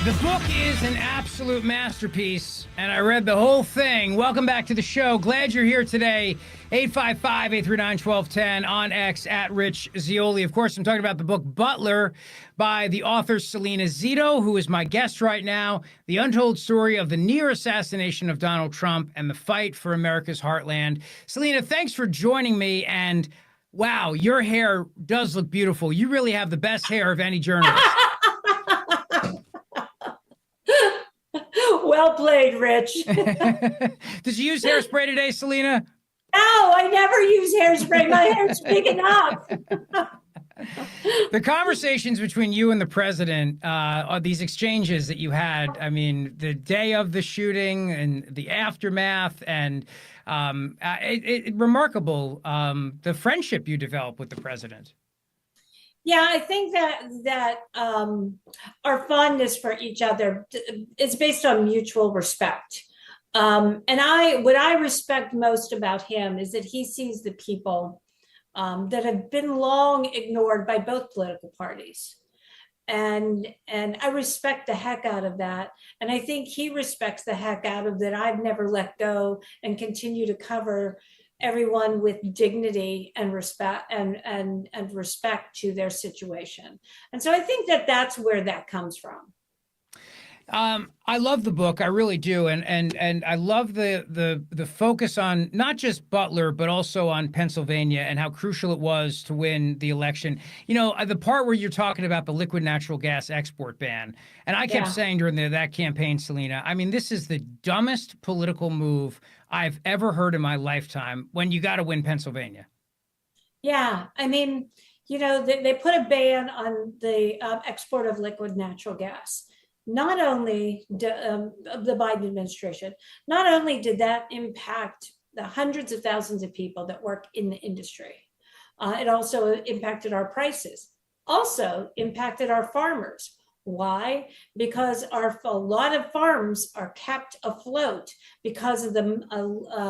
The book is an absolute masterpiece, and I read the whole thing. Welcome back to the show. Glad you're here today. 855-839-1210 on X at Rich Zeoli. Of course, I'm talking about the book Butler by the author Selena Zito, who is my guest right now. The Untold Story of the Near Assassination of Donald Trump and the Fight for America's Heartland. Selena, thanks for joining me. And wow, your hair does look beautiful. You really have the best hair of any journalist. Well played, Rich. Did you use hairspray today, Selena? No, I never use hairspray. My hair's big enough. The conversations between you and the president, these exchanges that you had, I mean, the day of the shooting and the aftermath, and remarkable, the friendship you developed with the president. Yeah, I think that our fondness for each other is based on mutual respect. And what I respect most about him is that he sees the people that have been long ignored by both political parties. And I respect the heck out of that. And I think he respects the heck out of that I've never let go and continue to cover everyone with dignity and respect and respect to their situation. And so I think that that's where that comes from. I love the book, I really do, and I love the focus on not just Butler but also on Pennsylvania and how crucial it was to win the election. You know, the part where you're talking about the liquid natural gas export ban, and I kept saying during that campaign, Selena, I mean, this is the dumbest political move I've ever heard in my lifetime. When you got to win Pennsylvania. Yeah, I mean, you know, they put a ban on the export of liquid natural gas. Not only the Biden administration, not only did that impact the hundreds of thousands of people that work in the industry, it also impacted our prices, also impacted our farmers. Why? Because a lot of farms are kept afloat because of the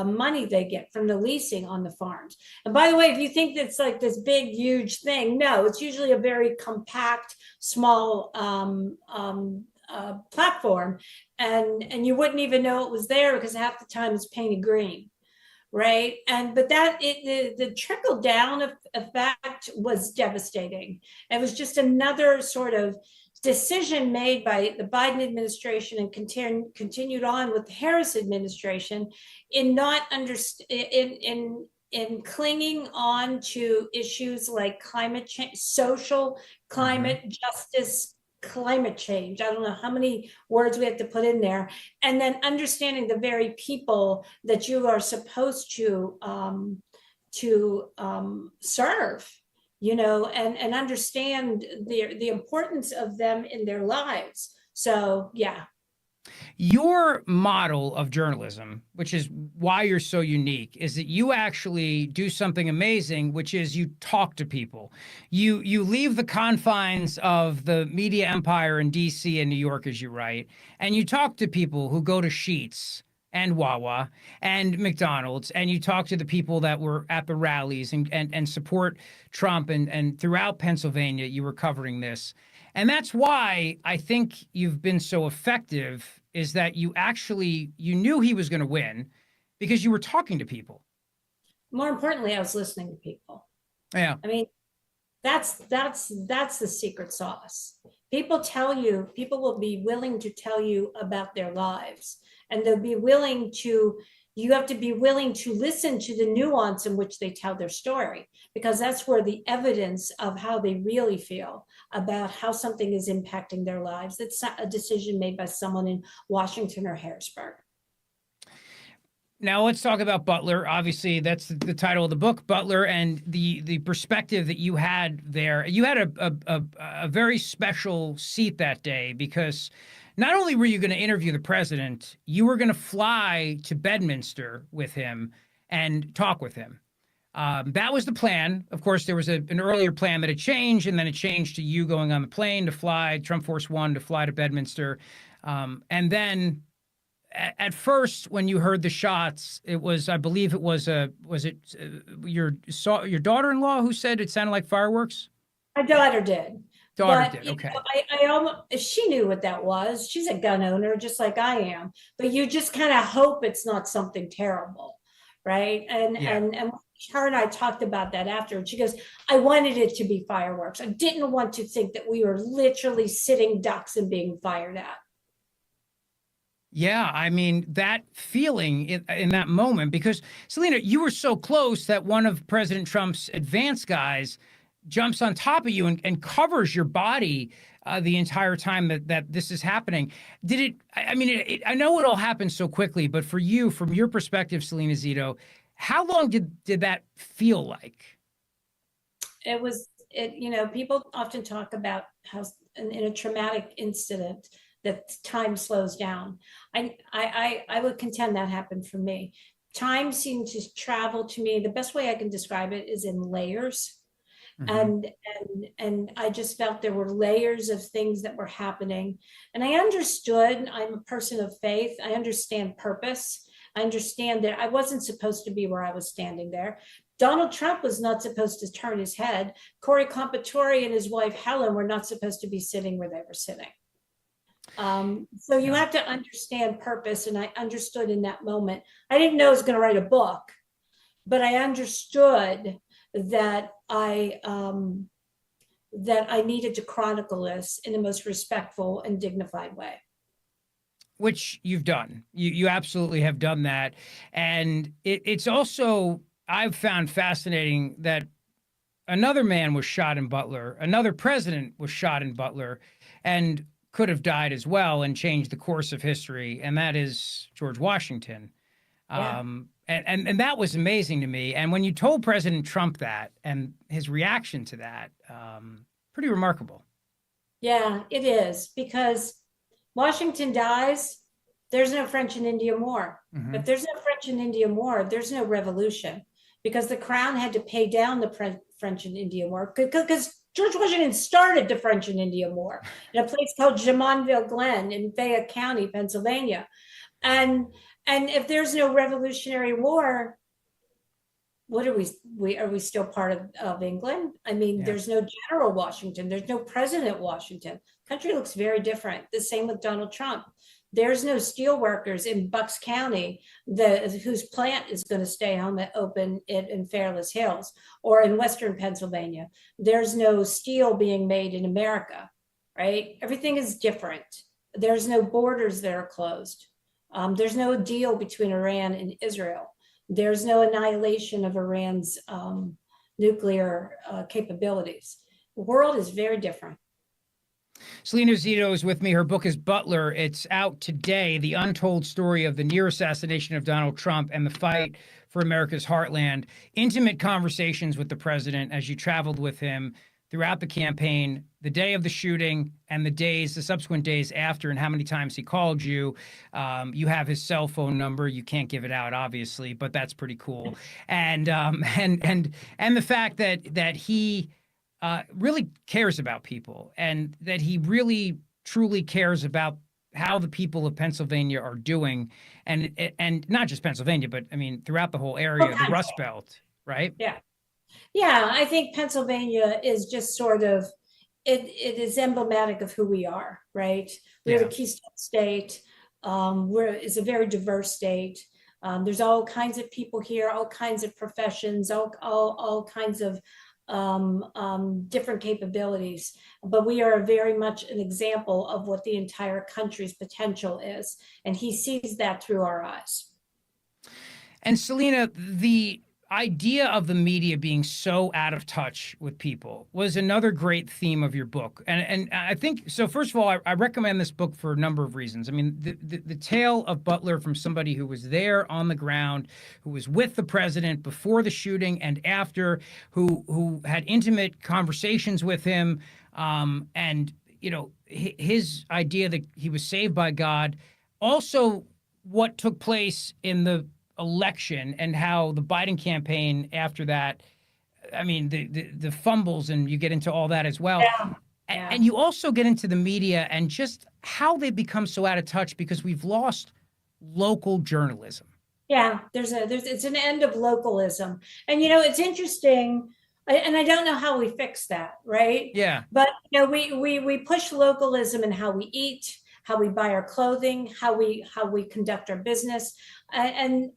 money they get from the leasing on the farms. And by the way, if you think it's like this big, huge thing, no, it's usually a very compact, small platform, and you wouldn't even know it was there because half the time it's painted green, right? But the trickle down effect was devastating. It was just another sort of decision made by the Biden administration and continued on with the Harris administration in not in clinging on to issues like climate change, social climate justice, climate change. I don't know how many words we have to put in there. And then understanding the very people that you are supposed to serve, you know, and understand the importance of them in their lives. So, yeah. Your model of journalism, which is why you're so unique, is that you actually do something amazing, which is you talk to people. You leave the confines of the media empire in DC and New York, as you write, and you talk to people who go to Sheetz and Wawa and McDonald's, and you talk to the people that were at the rallies and support Trump, and throughout Pennsylvania, you were covering this. And that's why I think you've been so effective, is that you knew he was going to win because you were talking to people. More importantly, I was listening to people. Yeah. I mean, that's the secret sauce. People will be willing to tell you about their lives, and you have to be willing to listen to the nuance in which they tell their story, because that's where the evidence of how they really feel about how something is impacting their lives. It's not a decision made by someone in Washington or Harrisburg. Now let's talk about Butler. Obviously, that's the title of the book, Butler, and the perspective that you had there. You had a very special seat that day, because not only were you going to interview the president, you were going to fly to Bedminster with him and talk with him. That was the plan. Of course, there was an earlier plan that had changed, and then it changed to you going on the plane to fly, Trump Force One, to fly to Bedminster. And then at first, when you heard the shots, it was, I believe it was your daughter-in-law who said it sounded like fireworks? My daughter did. Daughter But did. Okay. I almost she knew what that was. She's a gun owner, just like I am. But you just kind of hope it's not something terrible, right? Yeah. And her and I talked about that after. And she goes, "I wanted it to be fireworks. I didn't want to think that we were literally sitting ducks and being fired at." Yeah, I mean that feeling in that moment, because Selena, you were so close that one of President Trump's advance guys jumps on top of you and covers your body the entire time that this is happening. Did it? I mean, I know it all happened so quickly, but for you, from your perspective, Selena Zito, how long did that feel like? It was it, people often talk about how in a traumatic incident that time slows down. I would contend that happened for me. Time seemed to travel to me. The best way I can describe it is in layers. Hmm. And I just felt there were layers of things that were happening. And I understood, I'm a person of faith. I understand purpose. I understand that I wasn't supposed to be where I was standing there. Donald Trump was not supposed to turn his head. Corey Compatore and his wife Helen were not supposed to be sitting where they were sitting. So you Yeah. have to understand purpose. And I understood in that moment. I didn't know I was going to write a book, but I understood that I needed to chronicle this in the most respectful and dignified way. Which you've done. You absolutely have done that. And it's also, I've found fascinating that another man was shot in Butler, another president was shot in Butler, and could have died as well and changed the course of history. And that is George Washington. Yeah. And that was amazing to me. And when you told President Trump that and his reaction to that, pretty remarkable. Yeah, it is, because Washington dies, there's no French and Indian War. Hmm. If there's no French and Indian War, there's no revolution, because the crown had to pay down the French and Indian War, because George Washington started the French and Indian War in a place called Jumonville Glen in Fayette County, Pennsylvania. And and if there's no Revolutionary War, what are we still part of England? I mean, Yeah. there's no General Washington, there's no President Washington. Country looks very different. The same with Donald Trump. There's no steel workers in Bucks County whose plant is going to stay home and open it in Fairless Hills or in Western Pennsylvania. There's no steel being made in America, right? Everything is different. There's no borders that are closed. There's no deal between Iran and Israel. There's no annihilation of Iran's nuclear capabilities. The world is very different. Selena Zito is with me. Her book is Butler. It's out today. The Untold Story of the Near Assassination of Donald Trump and the Fight for America's Heartland. Intimate conversations with the president as you traveled with him throughout the campaign, the day of the shooting, and the subsequent days after, and how many times he called you. You have his cell phone number. You can't give it out, obviously, but that's pretty cool. And the fact that he really cares about people, and that he really truly cares about how the people of Pennsylvania are doing, and not just Pennsylvania, but I mean throughout the whole area, the Rust Belt, right? Yeah. Yeah, I think Pennsylvania is just sort of it is emblematic of who we are, right? We're the Yeah. Keystone State. It's a very diverse state. There's all kinds of people here, all kinds of professions, all kinds of different capabilities. But we are very much an example of what the entire country's potential is, and he sees that through our eyes. And Selena, the idea of the media being so out of touch with people was another great theme of your book. And I think so. First of all, I recommend this book for a number of reasons. I mean, the tale of Butler from somebody who was there on the ground, who was with the president before the shooting and after, who had intimate conversations with him, and his idea that he was saved by God. Also, what took place in the election and how the Biden campaign after that, I mean, the fumbles, and you get into all that as well. Yeah. Yeah. And you also get into the media and just how they've become so out of touch because we've lost local journalism. Yeah, it's an end of localism. And it's interesting. And I don't know how we fix that, right? Yeah. But we push localism in how we eat, how we buy our clothing, how we conduct our business, and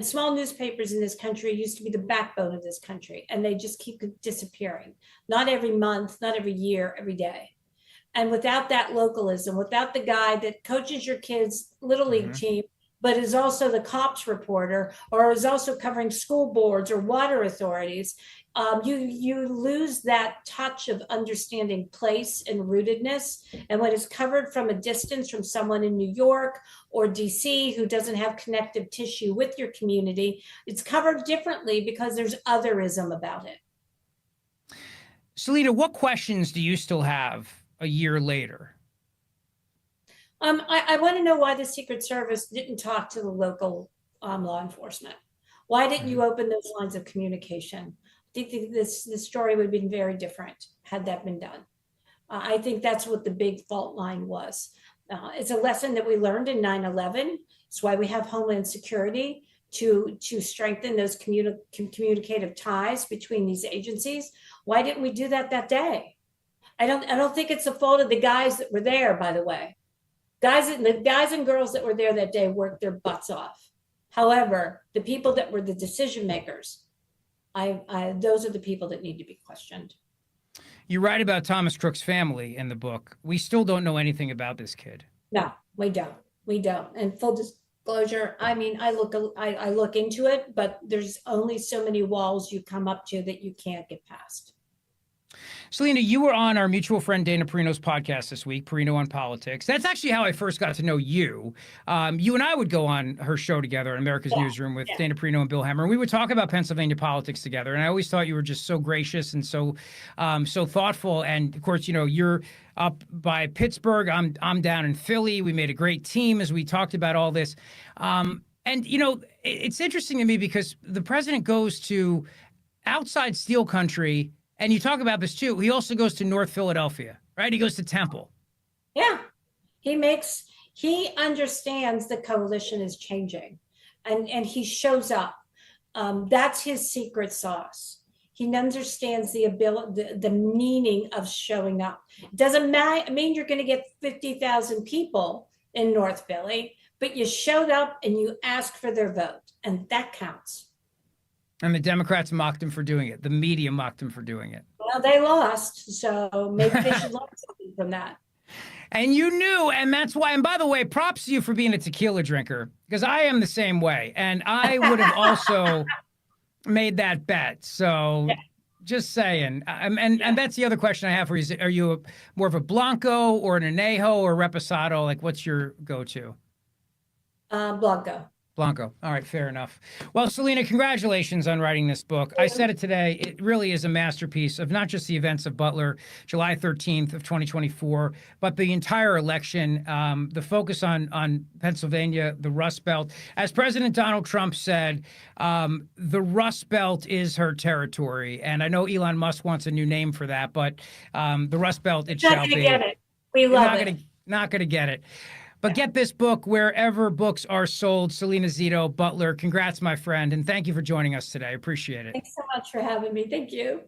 small newspapers in this country used to be the backbone of this country, and they just keep disappearing. Not every month, not every year, every day. And without that localism, without the guy that coaches your kids' little league team, but is also the cops reporter or is also covering school boards or water authorities, you lose that touch of understanding place and rootedness. And when it's covered from a distance from someone in New York or DC who doesn't have connective tissue with your community, it's covered differently because there's otherism about it. Selena, what questions do you still have a year later? I want to know why the Secret Service didn't talk to the local law enforcement. Why didn't you open those lines of communication? I think this story would have been very different had that been done. I think that's what the big fault line was. It's a lesson that we learned in 9/11. It's why we have Homeland Security to strengthen those communicative ties between these agencies. Why didn't we do that day? I don't think it's the fault of the guys that were there, by the way. The guys and girls that were there that day worked their butts off. However, the people that were the decision makers, those are the people that need to be questioned. You write about Thomas Crook's family in the book. We still don't know anything about this kid. No, we don't. We don't. And full disclosure, I mean, I look into it, but there's only so many walls you come up to that you can't get past. Selena, you were on our mutual friend Dana Perino's podcast this week, Perino on Politics. That's actually how I first got to know you. You and I would go on her show together in America's Newsroom with Dana Perino and Bill Hemmer. And we would talk about Pennsylvania politics together. And I always thought you were just so gracious and so thoughtful. And of course, you're up by Pittsburgh. I'm down in Philly. We made a great team as we talked about all this. And it's interesting to me because the president goes to outside steel country. And you talk about this too. He also goes to North Philadelphia, right? He goes to Temple. Yeah. He understands the coalition is changing and he shows up. That's his secret sauce. He understands the meaning of showing up. It doesn't mean you're going to get 50,000 people in North Philly, but you showed up and you asked for their vote, and that counts. And the Democrats mocked him for doing it. The media mocked him for doing it. Well, they lost, so maybe they should learn something from that. And you knew, and that's why, and by the way, props to you for being a tequila drinker, because I am the same way. And I would have also made that bet. So just saying. And that's the other question I have for you. Are you more of a Blanco or an Anejo or Reposado? Like, what's your go-to? Blanco. Blanco. All right, fair enough. Well, Selena, congratulations on writing this book. I said it today. It really is a masterpiece of not just the events of Butler, July 13th of 2024, but the entire election, the focus on Pennsylvania, the Rust Belt. As President Donald Trump said, the Rust Belt is her territory. And I know Elon Musk wants a new name for that, but the Rust Belt, it shall be. Get it. We love it. Not going to get it. But get this book wherever books are sold. Selena Zito, Butler, congrats, my friend. And thank you for joining us today. I appreciate it. Thanks so much for having me. Thank you.